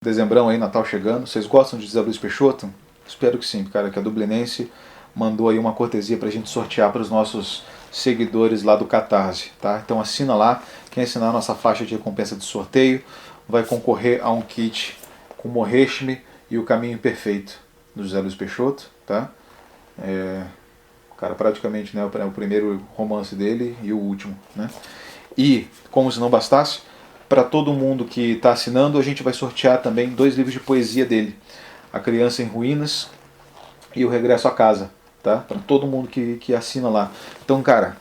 Dezembrão aí, Natal chegando. Vocês gostam de José Luiz Peixoto? Espero que sim, cara, que a Dublinense mandou aí uma cortesia pra gente sortear para os nossos seguidores lá do Catarse, tá? Então assina lá, quem assinar a nossa faixa de recompensa de sorteio vai concorrer a um kit com Morreshme e o Caminho Perfeito do José Luiz Peixoto, tá? Cara, praticamente, né, o primeiro romance dele e o último, né? E, como se não bastasse, para todo mundo que está assinando, a gente vai sortear também 2 livros de poesia dele: A Criança em Ruínas e O Regresso a Casa, tá? Para todo mundo que assina lá. Então, cara,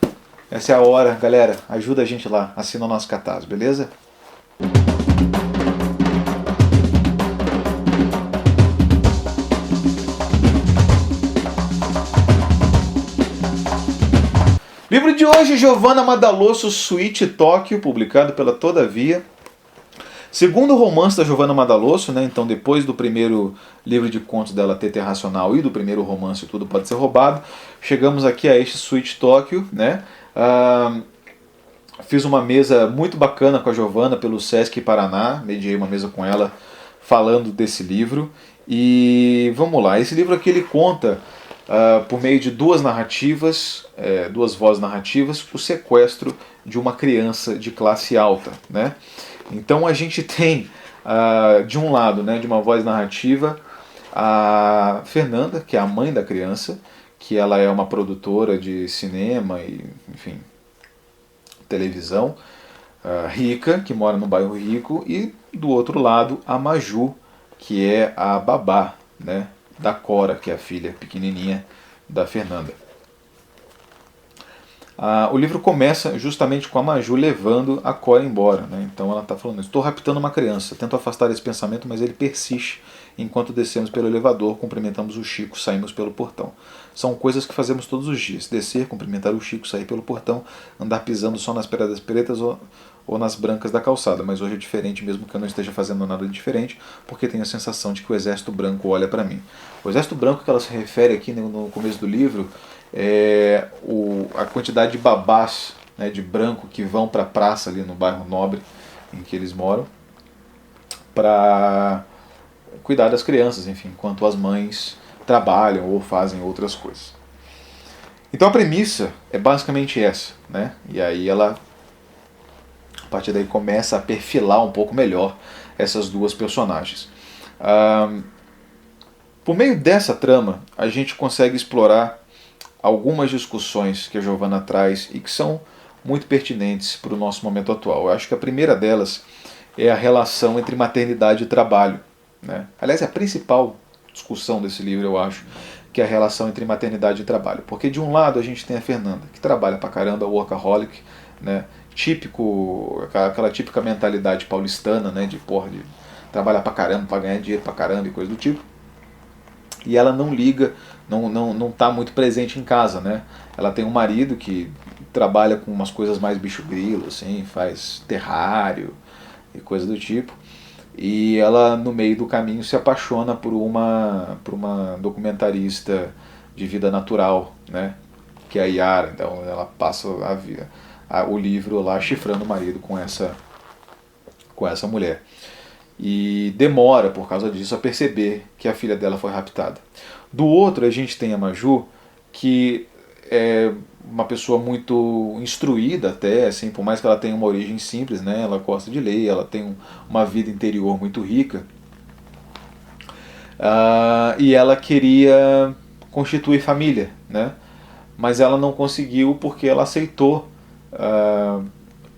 essa é a hora, galera. Ajuda a gente lá, assina o nosso Catarse, beleza? Livro de hoje, Giovanna Madalosso, Suíte Tóquio, publicado pela Todavia. Segundo romance da Giovanna Madalosso, né? Então depois do primeiro livro de contos dela, Teta Racional, e do primeiro romance Tudo Pode Ser Roubado, chegamos aqui a este Suíte Tóquio, né? Fiz uma mesa muito bacana com a Giovanna pelo Sesc Paraná, mediei uma mesa com ela falando desse livro. E vamos lá, esse livro aqui ele conta, por meio de duas narrativas, duas vozes narrativas, o sequestro de uma criança de classe alta, né? Então a gente tem, de um lado, né, de uma voz narrativa, a Fernanda, que é a mãe da criança, que ela é uma produtora de cinema e, enfim, televisão, rica, que mora num bairro rico, e do outro lado a Maju, que é a babá, né, da Cora, que é a filha pequenininha da Fernanda. O livro começa justamente com a Maju levando a Cora embora, né? Então ela está falando: estou raptando uma criança, tento afastar esse pensamento, mas ele persiste. Enquanto descemos pelo elevador, cumprimentamos o Chico, saímos pelo portão. São coisas que fazemos todos os dias: descer, cumprimentar o Chico, sair pelo portão, andar pisando só nas pedras pretas ou nas brancas da calçada. Mas hoje é diferente, mesmo que eu não esteja fazendo nada diferente, porque tenho a sensação de que o exército branco olha para mim. O exército branco que ela se refere aqui no começo do livro é a quantidade de babás, né, de branco que vão para a praça ali no bairro Nobre em que eles moram para cuidar das crianças, enfim, enquanto as mães trabalham ou fazem outras coisas. Então a premissa é basicamente essa, né? E aí ela, a partir daí, começa a perfilar um pouco melhor essas duas personagens. Por meio dessa trama, a gente consegue explorar algumas discussões que a Giovanna traz e que são muito pertinentes para o nosso momento atual. Eu acho que a primeira delas é a relação entre maternidade e trabalho, né? Aliás, é a principal discussão desse livro, eu acho, que é a relação entre maternidade e trabalho. Porque de um lado a gente tem a Fernanda, que trabalha pra caramba, workaholic, né? Típico, aquela típica mentalidade paulistana, né? De trabalhar pra caramba, pra ganhar dinheiro pra caramba e coisa do tipo. E ela não liga, não tá muito presente em casa, né? Ela tem um marido que trabalha com umas coisas mais bicho grilo, assim, faz terrário e coisa do tipo. E ela, no meio do caminho, se apaixona por uma documentarista de vida natural, né? Que é a Yara. Então ela passa o livro lá chifrando o marido com essa mulher. E demora, por causa disso, a perceber que a filha dela foi raptada. Do outro, a gente tem a Maju, que é uma pessoa muito instruída até, assim, por mais que ela tenha uma origem simples, né? Ela gosta de ler, ela tem uma vida interior muito rica. E ela queria constituir família, né? Mas ela não conseguiu porque ela aceitou,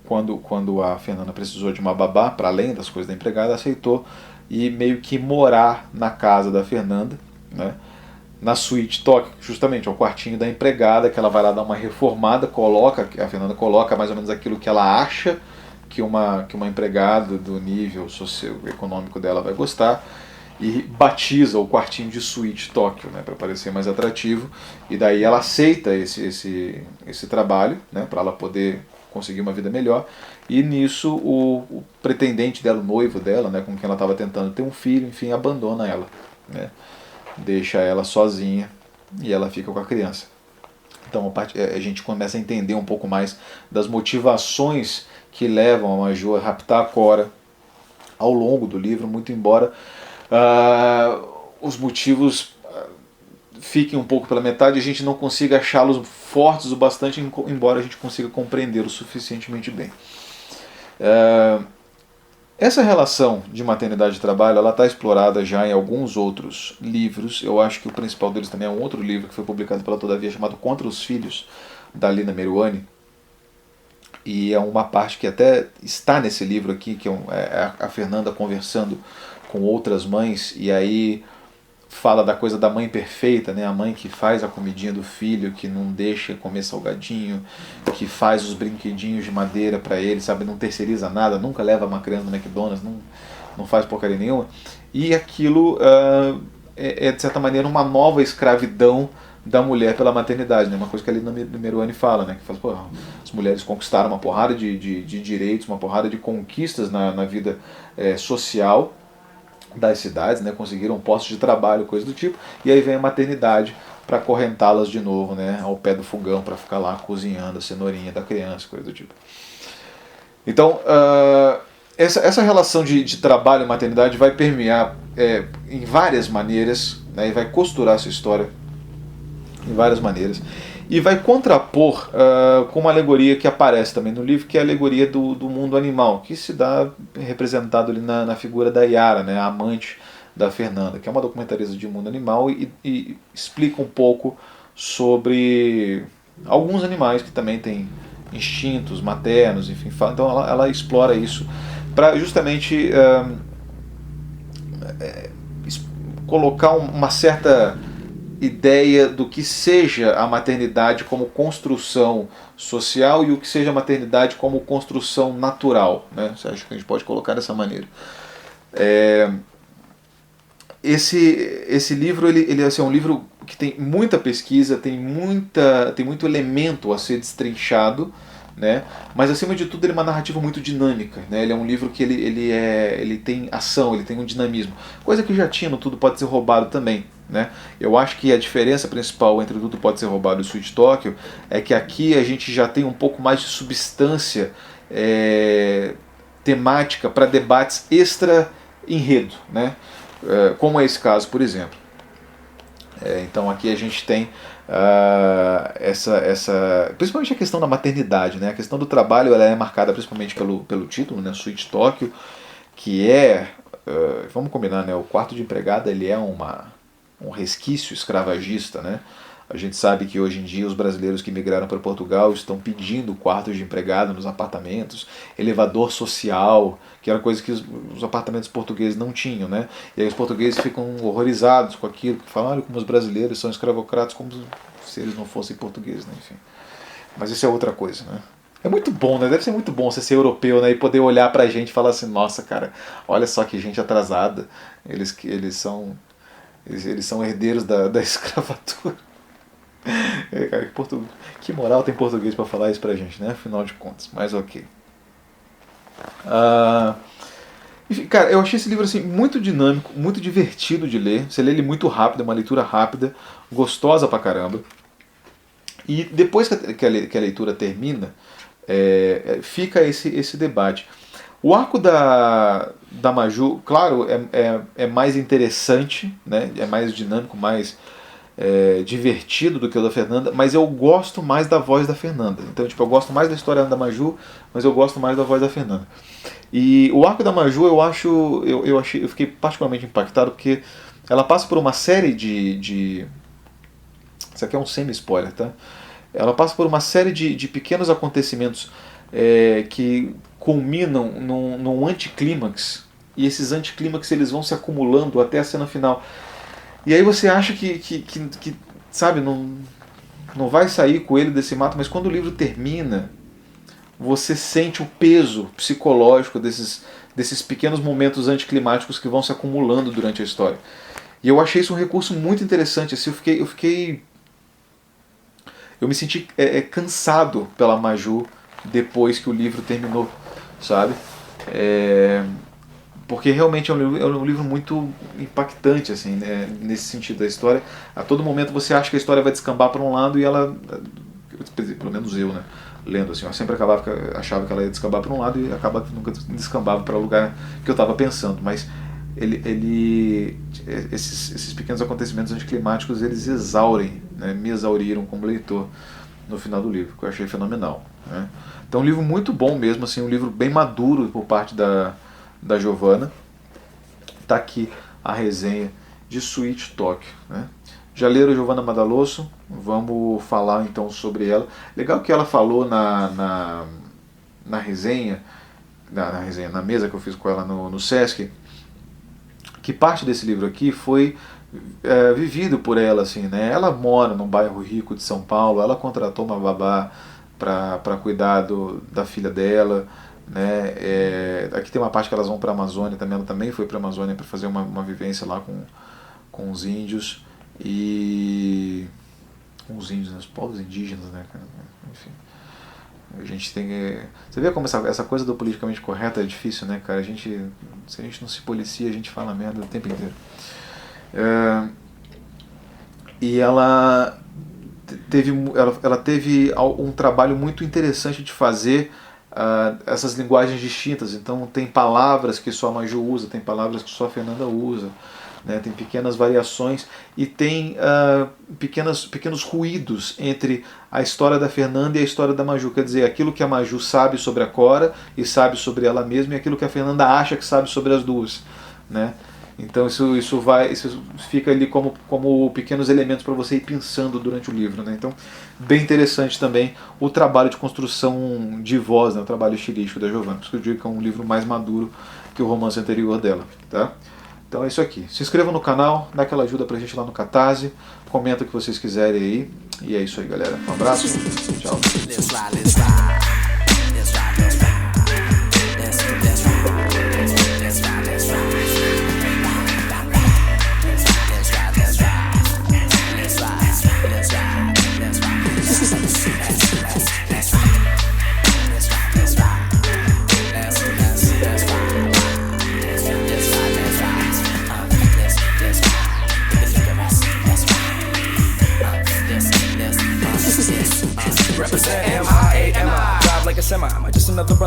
quando a Fernanda precisou de uma babá, para além das coisas da empregada, aceitou e meio que morar na casa da Fernanda, né? Na suíte Tóquio, justamente, é o quartinho da empregada, que ela vai lá dar uma reformada, a Fernanda coloca mais ou menos aquilo que ela acha que uma empregada do nível socioeconômico dela vai gostar, e batiza o quartinho de suíte Tóquio, né, para parecer mais atrativo, e daí ela aceita esse trabalho, né, para ela poder conseguir uma vida melhor, e nisso o pretendente dela, o noivo dela, né, com quem ela estava tentando ter um filho, enfim, abandona ela, né, deixa ela sozinha e ela fica com a criança. Então a gente começa a entender um pouco mais das motivações que levam a Maju a raptar a Cora, ao longo do livro, muito embora os motivos fiquem um pouco pela metade, a gente não consiga achá-los fortes o bastante, embora a gente consiga compreendê-los suficientemente bem. Essa relação de maternidade e trabalho, ela está explorada já em alguns outros livros. Eu acho que o principal deles também é um outro livro que foi publicado pela Todavia, chamado Contra os Filhos, da Lina Meruane. E é uma parte que até está nesse livro aqui, que é a Fernanda conversando com outras mães, e aí fala da coisa da mãe perfeita, né? A mãe que faz a comidinha do filho, que não deixa comer salgadinho, que faz os brinquedinhos de madeira para ele, sabe? Não terceiriza nada, nunca leva uma criança no McDonald's, não faz porcaria nenhuma. E aquilo é de certa maneira uma nova escravidão da mulher pela maternidade, né? Uma coisa que a Lina Meruane fala, né? Que fala, pô, as mulheres conquistaram uma porrada de direitos, uma porrada de conquistas na vida social das cidades, né? Conseguiram postos de trabalho, coisa do tipo, e aí vem a maternidade para acorrentá-las de novo, né? Ao pé do fogão, para ficar lá cozinhando a cenourinha da criança, coisa do tipo. Então, essa relação de trabalho e maternidade vai permear em várias maneiras, né? E vai costurar essa história em várias maneiras, e vai contrapor com uma alegoria que aparece também no livro, que é a alegoria do mundo animal, que se dá representado ali na figura da Yara, né, a amante da Fernanda, que é uma documentarista de mundo animal e explica um pouco sobre alguns animais que também têm instintos maternos, enfim. Então ela explora isso para justamente colocar uma certa ideia do que seja a maternidade como construção social e o que seja a maternidade como construção natural, né? Acho que a gente pode colocar dessa maneira. Esse livro ele assim, é um livro que tem muita pesquisa, tem muito elemento a ser destrinchado, né? Mas acima de tudo ele é uma narrativa muito dinâmica, né? Ele é um livro que ele tem ação, ele tem um dinamismo, coisa que já tinha no Tudo Pode Ser Roubado também, né? Eu acho que a diferença principal entre Tudo Pode Ser Roubado e Sweet Tokyo é que aqui a gente já tem um pouco mais de substância temática para debates extra enredo, né? Como é esse caso, por exemplo. Então aqui a gente tem principalmente a questão da maternidade, né? A questão do trabalho ela é marcada principalmente pelo título, né? Sweet Tokyo, que vamos combinar, né? O quarto de empregada ele é um resquício escravagista, né? A gente sabe que hoje em dia os brasileiros que migraram para Portugal estão pedindo quartos de empregada nos apartamentos, elevador social, que era coisa que os apartamentos portugueses não tinham, né? E aí os portugueses ficam horrorizados com aquilo, que falam, olha como os brasileiros são escravocratas, como se eles não fossem portugueses, né? Enfim. Mas isso é outra coisa, né? É muito bom, né? Deve ser muito bom você ser europeu, né? E poder olhar pra gente e falar assim, nossa, cara, olha só que gente atrasada. Eles são herdeiros da escravatura. Cara, que moral tem português pra falar isso pra gente, né? Afinal de contas, mas ok. Enfim, cara, eu achei esse livro assim, muito dinâmico, muito divertido de ler. Você lê ele muito rápido, é uma leitura rápida, gostosa pra caramba. E depois que a leitura termina, fica esse debate. O arco da Maju, claro, é mais interessante, né? É mais dinâmico, mais divertido do que o da Fernanda, mas eu gosto mais da voz da Fernanda. Então, tipo, eu gosto mais da história da Maju, mas eu gosto mais da voz da Fernanda. E o arco da Maju, eu fiquei particularmente impactado porque ela passa por uma série de isso aqui é um semi-spoiler, tá? Ela passa por uma série de pequenos acontecimentos que culminam num anticlímax, e esses anticlímax eles vão se acumulando até a cena final. E aí você acha que sabe, não vai sair coelho desse mato, mas quando o livro termina, você sente o peso psicológico desses pequenos momentos anticlimáticos que vão se acumulando durante a história. E eu achei isso um recurso muito interessante. Assim, eu me senti cansado pela Maju depois que o livro terminou, sabe? Porque realmente é um livro muito impactante, assim, né? Nesse sentido da história. A todo momento você acha que a história vai descambar para um lado e ela, pelo menos eu, né? lendo assim. Eu sempre achava que ela ia descambar para um lado e nunca descambava para o lugar que eu estava pensando, mas esses pequenos acontecimentos anticlimáticos, eles exaurem, né, me exauriram como leitor no final do livro, que eu achei fenomenal, né. Então um livro muito bom mesmo, assim, um livro bem maduro por parte da Giovanna. Está aqui a resenha de Sweet Tokyo, né. Já leram Giovanna Madalosso? Vamos falar então sobre ela. Legal que ela falou na resenha, na mesa que eu fiz com ela no Sesc, que parte desse livro aqui foi vivido por ela, assim, né? Ela mora num bairro rico de São Paulo, ela contratou uma babá para cuidar da filha dela, né? Aqui tem uma parte que elas vão para a Amazônia também, ela também foi para a Amazônia para fazer uma vivência lá com os índios e com os índios, né? Os povos indígenas, né? Enfim, a gente tem que... Você vê como essa coisa do politicamente correto é difícil, né, cara? Se a gente não se policia, a gente fala merda o tempo inteiro. E ela teve um trabalho muito interessante de fazer essas linguagens distintas. Então tem palavras que só a Maju usa, tem palavras que só a Fernanda usa, né? Tem pequenas variações e tem pequenos ruídos entre a história da Fernanda e a história da Maju. Quer dizer, aquilo que a Maju sabe sobre a Cora e sabe sobre ela mesma e aquilo que a Fernanda acha que sabe sobre as duas, né? Então isso fica ali como pequenos elementos para você ir pensando durante o livro, né? Então, bem interessante também o trabalho de construção de voz, né? O trabalho estilístico da Giovanna. Por isso que eu digo que é um livro mais maduro que o romance anterior dela, tá? Então é isso aqui. Se inscrevam no canal, dá aquela ajuda pra gente lá no Catarse, comenta o que vocês quiserem aí. E é isso aí, galera. Um abraço, tchau. Represent M-I-A-M-I. Drive like a semi. Am I just another brother?